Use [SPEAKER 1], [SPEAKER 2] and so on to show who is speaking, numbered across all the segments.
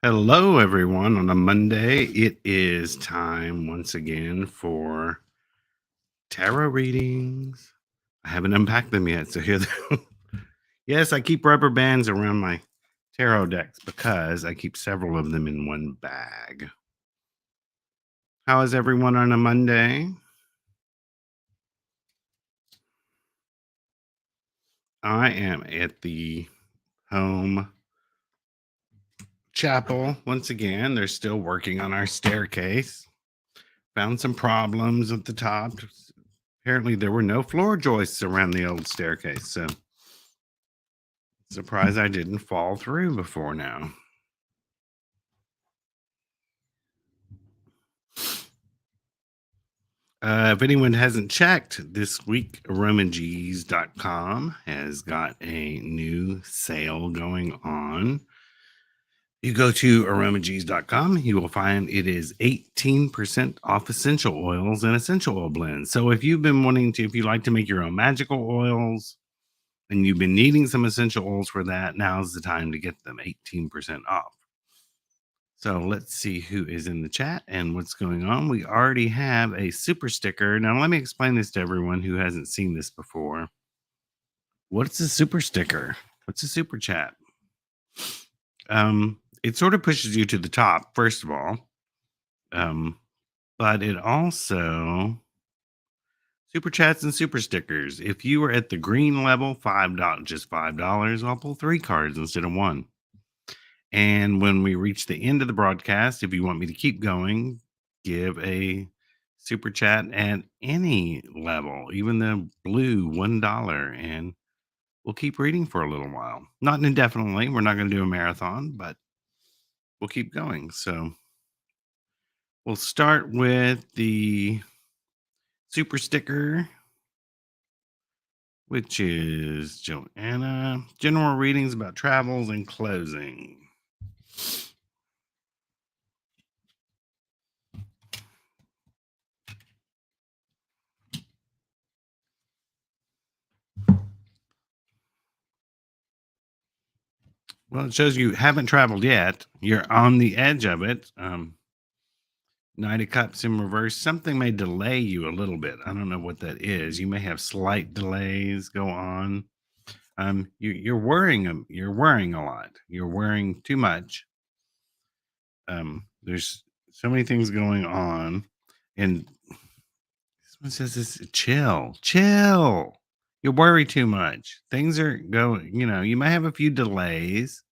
[SPEAKER 1] Hello, everyone. On a Monday, it is time once again for tarot readings. I haven't unpacked them yet, so here they go. Yes, I keep rubber bands around my tarot decks because I keep several of them in one bag. How is everyone on a Monday? I am at the home chapel once again. They're still working on our staircase. Found some problems at the top. Apparently, there were no floor joists around the old staircase, so surprised I didn't fall through before now. If anyone hasn't checked, this week aromags.com has got a new sale going on. You go to aromags.com, you will find it is 18% off essential oils and essential oil blends. So if you've been wanting to, if you like to make your own magical oils and you've been needing some essential oils for that, now's the time to get them 18% off. So let's see who is in the chat and what's going on. We already have a super sticker. Now, let me explain this to everyone who hasn't seen this before. What's a super sticker? What's a super chat? It sort of pushes you to the top, first of all. But it also super chats and super stickers. If you were at the green level, just $5, I'll pull 3 cards instead of 1. And when we reach the end of the broadcast, if you want me to keep going, give a super chat at any level, even the blue $1, and we'll keep reading for a little while. Not indefinitely. We're not going to do a marathon, but we'll keep going. So we'll start with the super sticker, which is Joanna. General readings about travels and closing. Well, it shows you haven't traveled yet. You're on the edge of it. Knight of Cups in reverse. Something may delay you a little bit. I don't know what that is. You may have slight delays go on. You're worrying. You're worrying a lot. You're worrying too much. There's so many things going on, and this one says this. Chill. You worry too much. Things are going. You might have a few delays,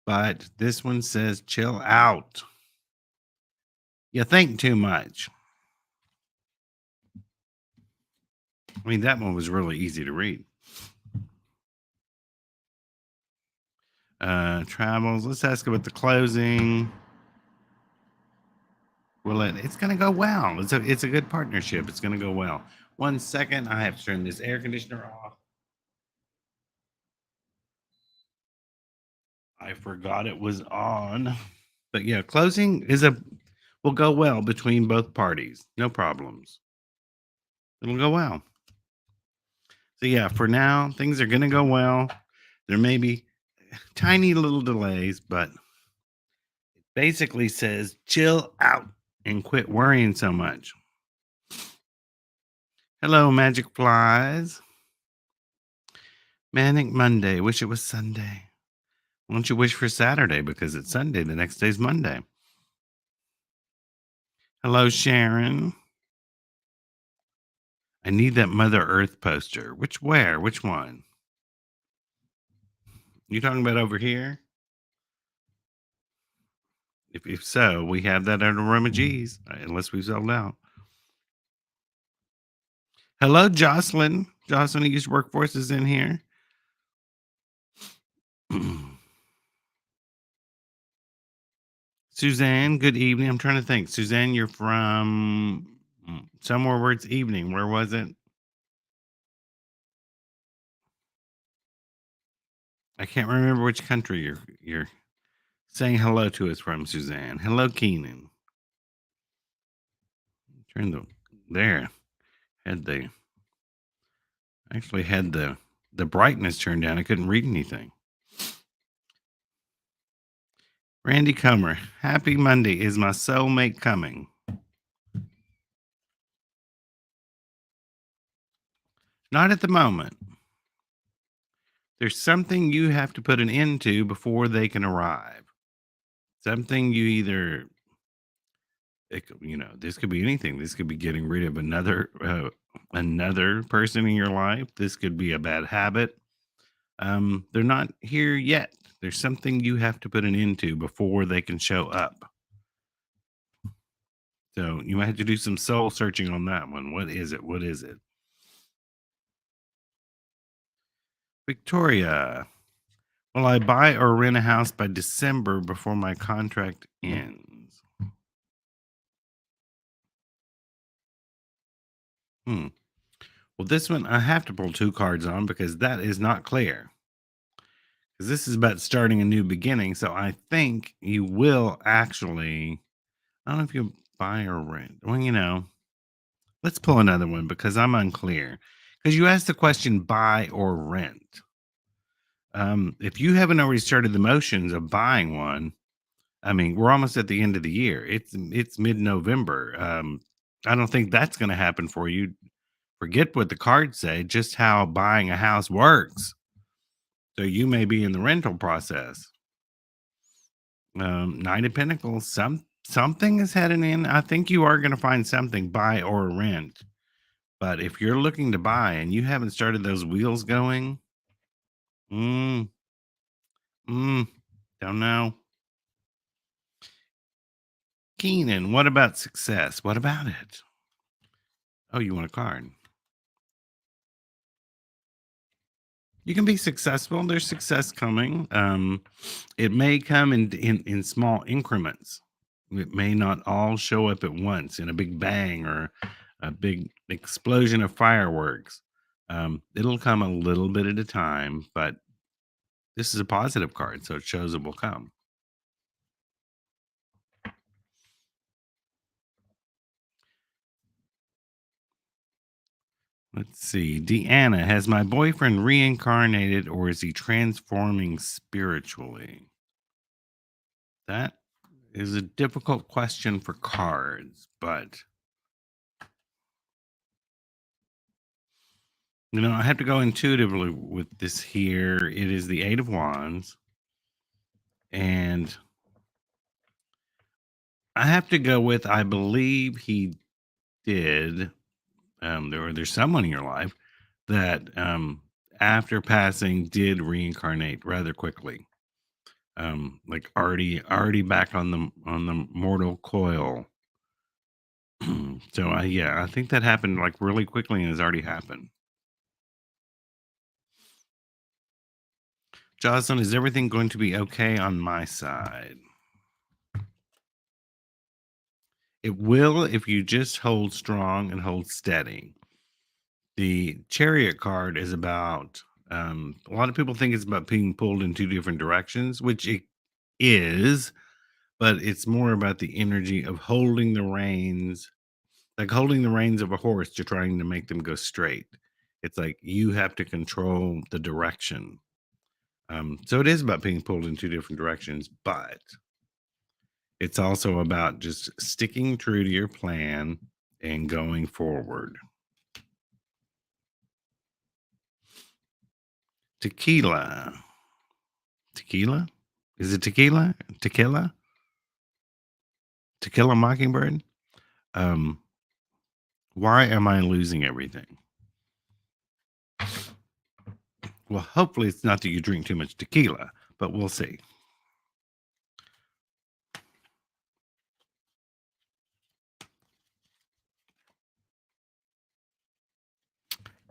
[SPEAKER 1] but this one says chill out. You think too much. I mean, that one was really easy to read. Travels. Let's ask about the closing. Well, it's going to go well. It's a good partnership. It's going to go well. 1 second. I have to turn this air conditioner off. I forgot it was on. But yeah, closing will go well between both parties. No problems. It'll go well. So yeah, for now, things are going to go well. There may be tiny little delays, but it basically says chill out and quit worrying so much. Hello, Magic Flies. Manic Monday. Wish it was Sunday. Why don't you wish for Saturday because it's Sunday? The next day's Monday. Hello, Sharon. I need that Mother Earth poster. Where? Which one? You talking about over here? If so, we have that at aromags, unless we sold out. Hello, Jocelyn. Jocelyn, who used to work for us, is in here. Suzanne, good evening. I'm trying to think. Suzanne, you're from somewhere where it's evening. Where was it? I can't remember which country you're saying hello to us from, Suzanne. Hello, Keenan. Turn there. Had the actually had the brightness turned down. I couldn't read anything. Randy Comer, happy Monday. Is my soulmate coming? Not at the moment. There's something you have to put an end to before they can arrive. Something you either, this could be anything. This could be getting rid of another person in your life. This could be a bad habit. They're not here yet. There's something you have to put an end to before they can show up. So you might have to do some soul searching on that one. What is it? What is it? Victoria, will I buy or rent a house by December before my contract ends? Hmm. Well, this one I have to pull two cards on because that is not clear. Because this is about starting a new beginning. So I think you will actually, I don't know if you buy or rent. Well, let's pull another one because I'm unclear. Because you asked the question buy or rent. If you haven't already started the motions of buying one, I mean, we're almost at the end of the year. It's mid-November. I don't think that's going to happen for you. Forget what the cards say, just how buying a house works. So you may be in the rental process. Knight of Pentacles, something is heading in. I think you are going to find something buy or rent. But if you're looking to buy and you haven't started those wheels going, mm, mm, don't know. Keenan, what about success? What about it? Oh, you want a card? You can be successful. There's success coming. It may come in small increments. It may not all show up at once in a big bang or a big explosion of fireworks. It'll come a little bit at a time, but this is a positive card, so it shows it will come. Let's see. Deanna, has my boyfriend reincarnated or is he transforming spiritually? That is a difficult question for cards, but I have to go intuitively with this here. It is the 8 of Wands, and I have to go with I believe he did. There's someone in your life that after passing did reincarnate rather quickly. Like already back on the mortal coil. So I think that happened like really quickly and has already happened. Jocelyn, is everything going to be okay on my side? It will if you just hold strong and hold steady. The Chariot card is about, a lot of people think it's about being pulled in two different directions, which it is, but it's more about the energy of holding the reins, like holding the reins of a horse to trying to make them go straight. It's like you have to control the direction. So it is about being pulled in two different directions, but it's also about just sticking true to your plan and going forward. Tequila. Tequila? Is it tequila? Tequila? Tequila Mockingbird? Um, why am I losing everything? Well, hopefully it's not that you drink too much tequila, but we'll see.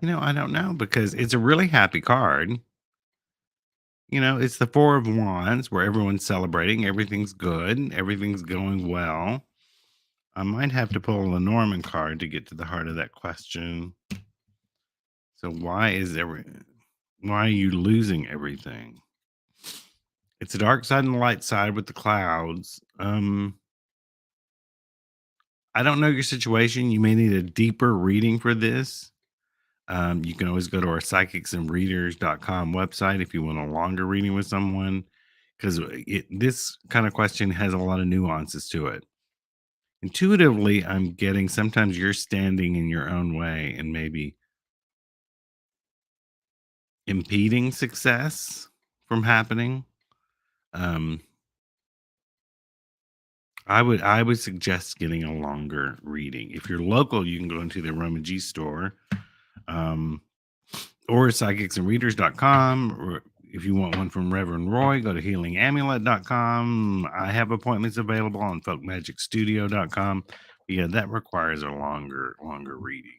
[SPEAKER 1] I don't know because it's a really happy card. It's the 4 of Wands where everyone's celebrating, everything's good, everything's going well. I might have to pull a Norman card to get to the heart of that question. So why are you losing everything? It's a dark side and the light side with the clouds. I don't know your situation. You may need a deeper reading for this. You can always go to our psychicsandreaders.com website if you want a longer reading with someone. because this kind of question has a lot of nuances to it. Intuitively, I'm getting sometimes you're standing in your own way and maybe impeding success from happening. Um, I would suggest getting a longer reading. If you're local, you can go into the aromaG store, um, or psychicsandreaders.com. Or if you want one from Reverend Roy, go to healingamulet.com. I have appointments available on folkmagicstudio.com. Yeah, that requires a longer reading.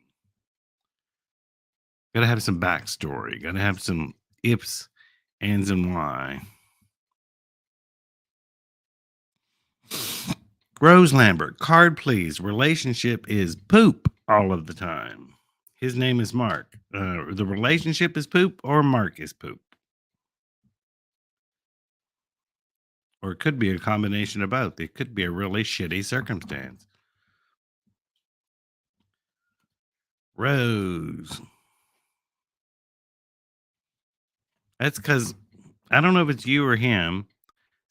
[SPEAKER 1] Got to have some backstory. Got to have some ifs, ands, and why. Rose Lambert, card please. Relationship is poop all of the time. His name is Mark. The relationship is poop or Mark is poop. Or it could be a combination of both. It could be a really shitty circumstance. Rose. That's because I don't know if it's you or him.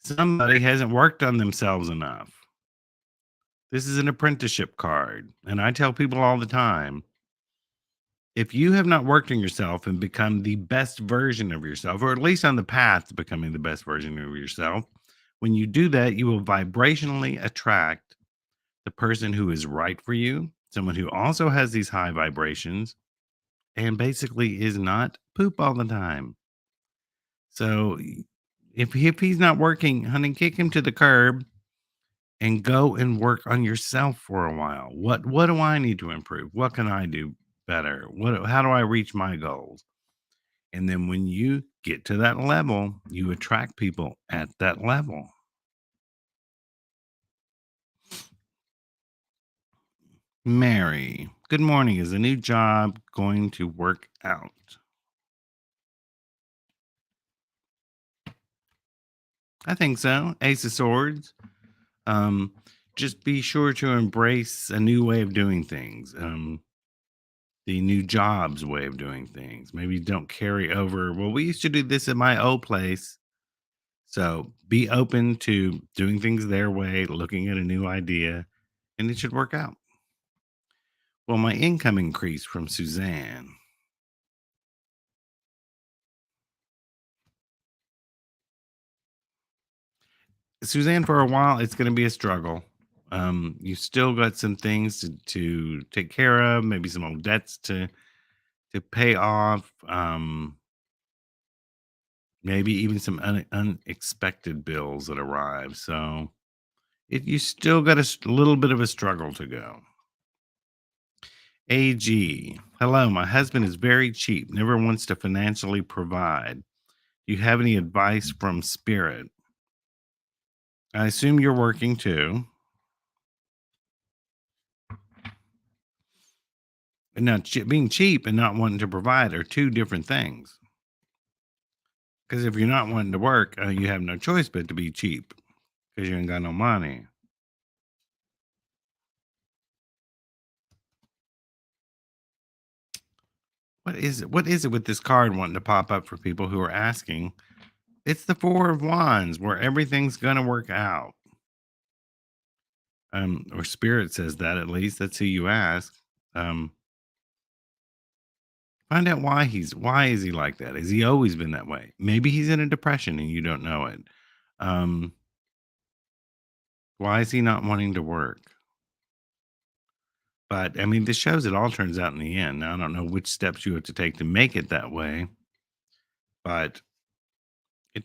[SPEAKER 1] Somebody hasn't worked on themselves enough. This is an apprenticeship card. And I tell people all the time, if you have not worked on yourself and become the best version of yourself, or at least on the path to becoming the best version of yourself, when you do that, you will vibrationally attract the person who is right for you, someone who also has these high vibrations and basically is not poop all the time. So if he's not working, honey, kick him to the curb and go and work on yourself for a while. What do I need to improve? What can I do better? How do I reach my goals? And then when you get to that level, you attract people at that level. Mary, good morning. Is the new job going to work out? I think so. Ace of Swords. Um, just be sure to embrace a new way of doing things. The new job's way of doing things. Maybe don't carry over. Well, we used to do this at my old place. So be open to doing things their way, looking at a new idea, and it should work out. Well, my income increased from Suzanne. Suzanne, for a while, it's going to be a struggle. You still got some things to take care of, maybe some old debts to pay off, maybe even some unexpected bills that arrive. So you still got a little bit of a struggle to go. AG, hello. My husband is very cheap, never wants to financially provide. Do you have any advice from spirit? I assume you're working too. And now, being cheap and not wanting to provide are two different things. Because if you're not wanting to work, you have no choice but to be cheap because you ain't got no money. What is it? What is it with this card wanting to pop up for people who are asking? It's the Four of Wands, where everything's gonna work out. Or Spirit says that at least. That's who you ask. Um, find out why is he like that? Has he always been that way? Maybe he's in a depression and you don't know it. Um, why is he not wanting to work? But I mean, this shows it all turns out in the end. Now, I don't know which steps you have to take to make it that way, but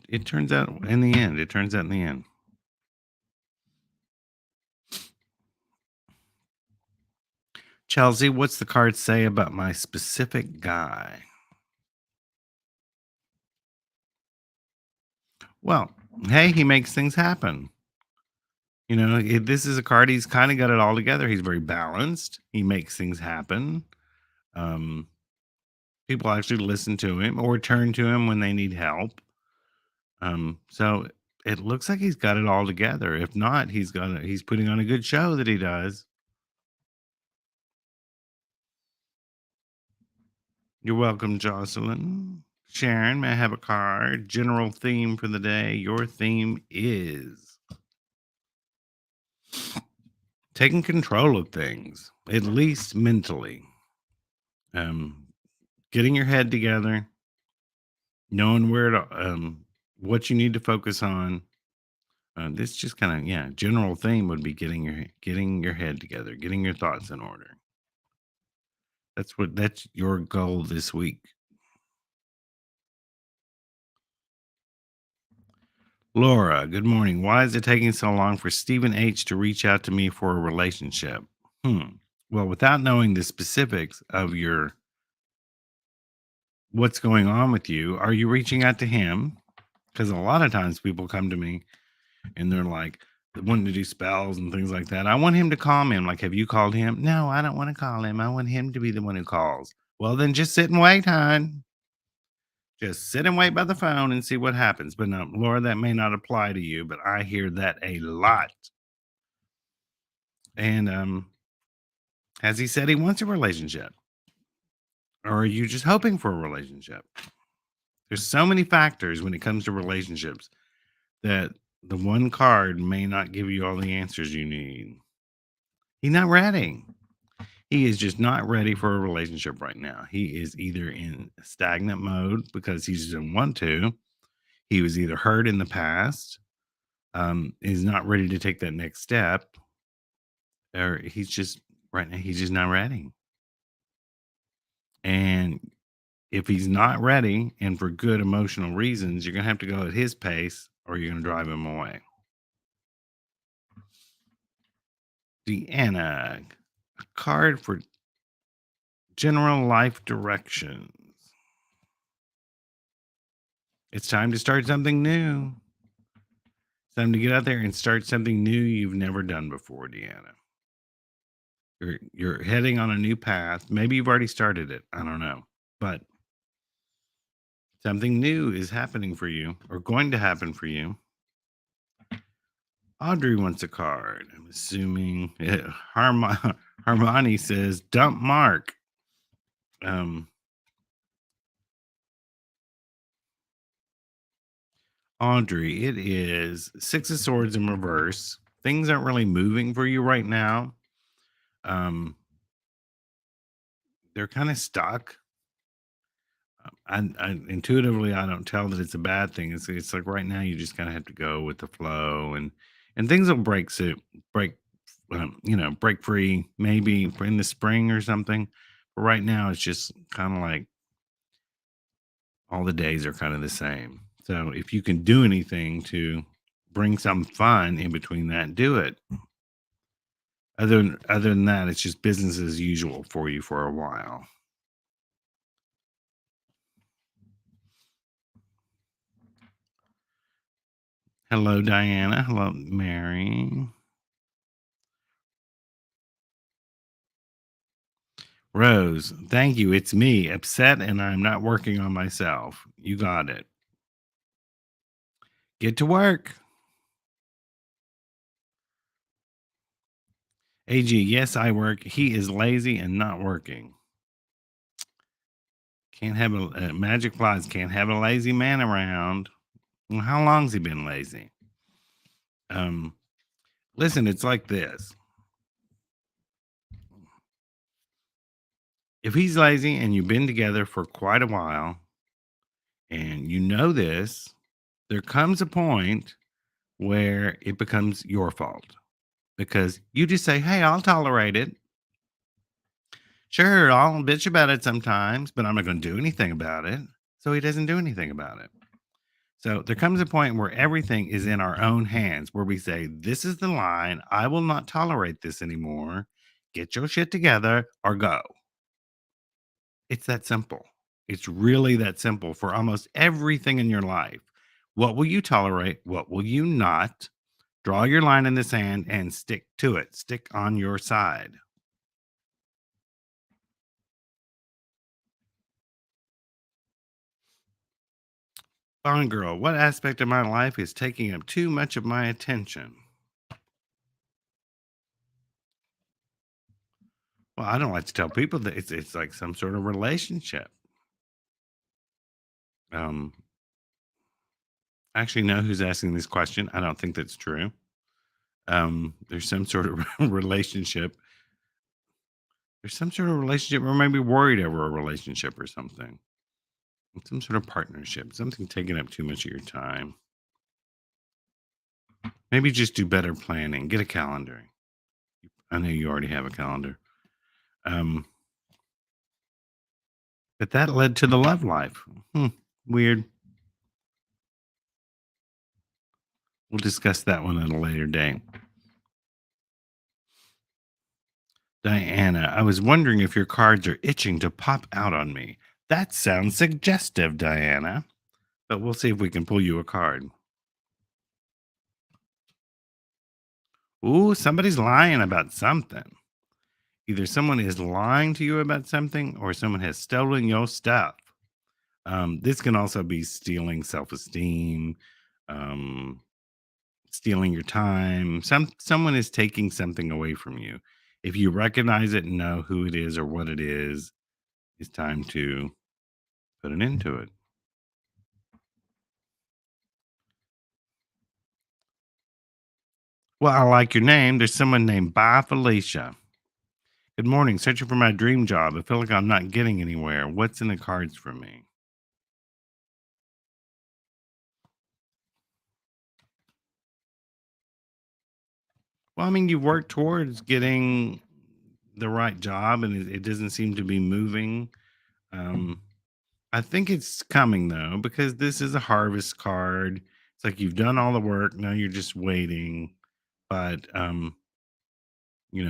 [SPEAKER 1] it turns out in the end. It turns out in the end. Chelsea, what's the card say about my specific guy? Well, hey, he makes things happen. You know, this is a card. He's kind of got it all together. He's very balanced. He makes things happen. Um, people actually listen to him or turn to him when they need help. So it looks like he's got it all together. If not, he's putting on a good show that he does. You're welcome, Jocelyn. Sharon, may I have a card? General theme for the day. Your theme is taking control of things, at least mentally. Um, Getting your head together, knowing what you need to focus on. This just kind of, yeah, general theme would be getting your head together, getting your thoughts in order. That's your goal this week. Laura, good morning. Why is it taking so long for Stephen H to reach out to me for a relationship? Hmm. Well, without knowing the specifics of your what's going on with you, are you reaching out to him? Because a lot of times people come to me and they're like wanting to do spells and things like that. I want him to call me. I'm like, have you called him? No, I don't want to call him. I want him to be the one who calls. Well, then just sit and wait, hon. Just sit and wait by the phone and see what happens. But no, Laura, that may not apply to you, but I hear that a lot. And has he said he wants a relationship? Or are you just hoping for a relationship? There's so many factors when it comes to relationships that the one card may not give you all the answers you need. He's not ready. He is just not ready for a relationship right now. He is either in stagnant mode because he doesn't want to. He was either hurt in the past, is not ready to take that next step, or he's just right now, he's just not ready. And if he's not ready and for good emotional reasons, you're going to have to go at his pace or you're going to drive him away. Deanna, a card for general life directions. It's time to start something new. It's time to get out there and start something new you've never done before, Deanna. You're heading on a new path. Maybe you've already started it. I don't know. But something new is happening for you or going to happen for you. Audrey wants a card. I'm assuming Harmony says dump Mark. Um, Audrey, it is Six of Swords in reverse. Things aren't really moving for you right now. Um, they're kind of stuck. I intuitively I don't tell that it's a bad thing. It's like right now you just kind of have to go with the flow and things will break break free maybe in the spring or something. But right now it's just kind of like all the days are kind of the same. So if you can do anything to bring some fun in between that, do it. Other than that, it's just business as usual for you for a while. Hello, Diana. Hello, Mary. Rose, thank you. It's me, upset, and I'm not working on myself. You got it. Get to work. AG, yes, I work. He is lazy and not working. Can't have magic flies. Can't have a lazy man around. Well, how long's he been lazy? Um, Listen, it's like this. If he's lazy and you've been together for quite a while and you know this, there comes a point where it becomes your fault because you just say, hey, I'll tolerate it. Sure, I'll bitch about it sometimes, but I'm not going to do anything about it. So he doesn't do anything about it. So there comes a point where everything is in our own hands where we say, this is the line. I will not tolerate this anymore. Get your shit together or go. It's that simple. It's really that simple for almost everything in your life. What will you tolerate? What will you not? Draw your line in the sand and stick to it. Stick on your side. Fine girl, what aspect of my life is taking up too much of my attention? Well, I don't like to tell people that it's like some sort of relationship. Um, I actually know who's asking this question. I don't think that's true. There's some sort of relationship. There's some sort of relationship, or maybe worried over a relationship or something. Some sort of partnership, something taking up too much of your time. Maybe just do better planning. Get a calendar. I know you already have a calendar. Um, but that led to the love life. Hmm, weird. We'll discuss that one at a later date. Diana, I was wondering if your cards are itching to pop out on me. That sounds suggestive, Diana. But we'll see if we can pull you a card. Ooh, somebody's lying about something. Either someone is lying to you about something or someone has stolen your stuff. This can also be stealing self-esteem, um, stealing your time. Someone is taking something away from you. If you recognize it and know who it is or what it is, it's time to put an end to it. Well, I like your name. There's someone named Bye Felicia. Good morning. Searching for my dream job. I feel like I'm not getting anywhere. What's in the cards for me? Well, I mean, you work towards getting the right job and it doesn't seem to be moving. Um, I think it's coming though, because this is a harvest card. It's like you've done all the work. Now you're just waiting. But,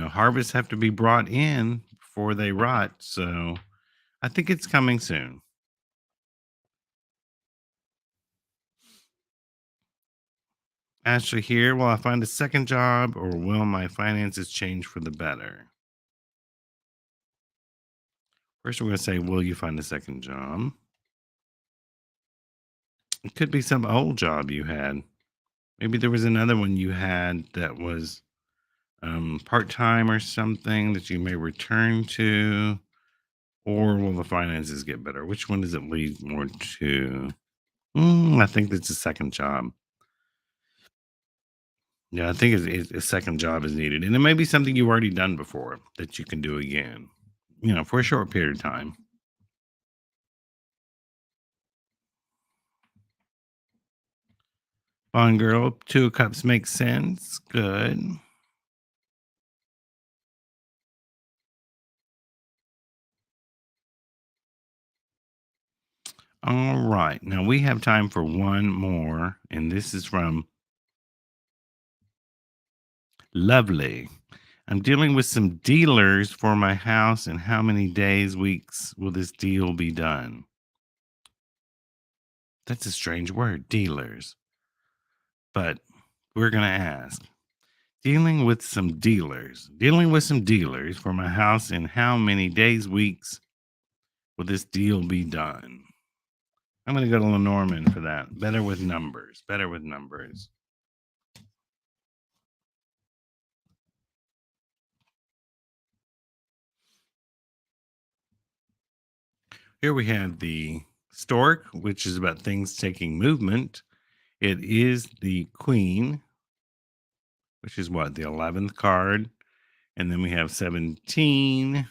[SPEAKER 1] harvests have to be brought in before they rot. So I think it's coming soon. Ashley here. Will I find a second job or will my finances change for the better? First, we're going to say, will you find a second job? It could be some old job you had. Maybe there was another one you had that was part time or something that you may return to, or will the finances get better? Which one does it lead more to? I think that's a second job. Yeah, I think a second job is needed, and it may be something you've already done before that you can do again. For a short period of time. Fine girl, 2 of cups makes sense. Good. All right. Now we have time for one more, and this is from Lovely. I'm dealing with some dealers for my house, and how many days, weeks will this deal be done? That's a strange word, dealers. But we're going to ask. Dealing with some dealers for my house, and how many days, weeks will this deal be done? I'm going to go to Lenormand for that. Better with numbers. Better with numbers. Here we have the stork, which is about things taking movement. It is the queen, which is what, the 11th card. And then we have 17.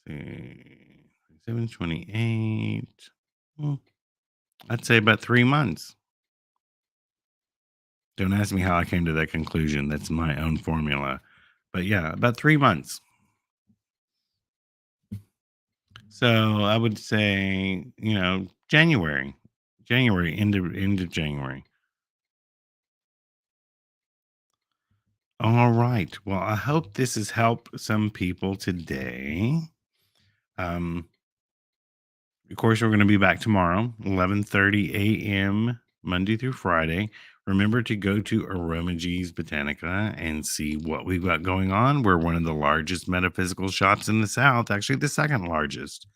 [SPEAKER 1] See, 728. I'd say about 3 months. Don't ask me how I came to that conclusion. That's my own formula. But yeah, about 3 months. So I would say, January. End of January. All right. Well, I hope this has helped some people today. Um, of course, we're going to be back tomorrow, 11:30 a.m. Monday through Friday. Remember to go to aromaG's Botanica and see what we've got going on. We're one of the largest metaphysical shops in the South, actually the second largest.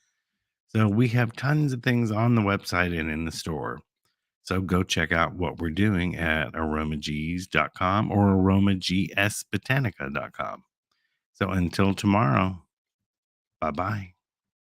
[SPEAKER 1] So we have tons of things on the website and in the store. So go check out what we're doing at aromags.com or aromagsbotanica.com. So until tomorrow, bye bye.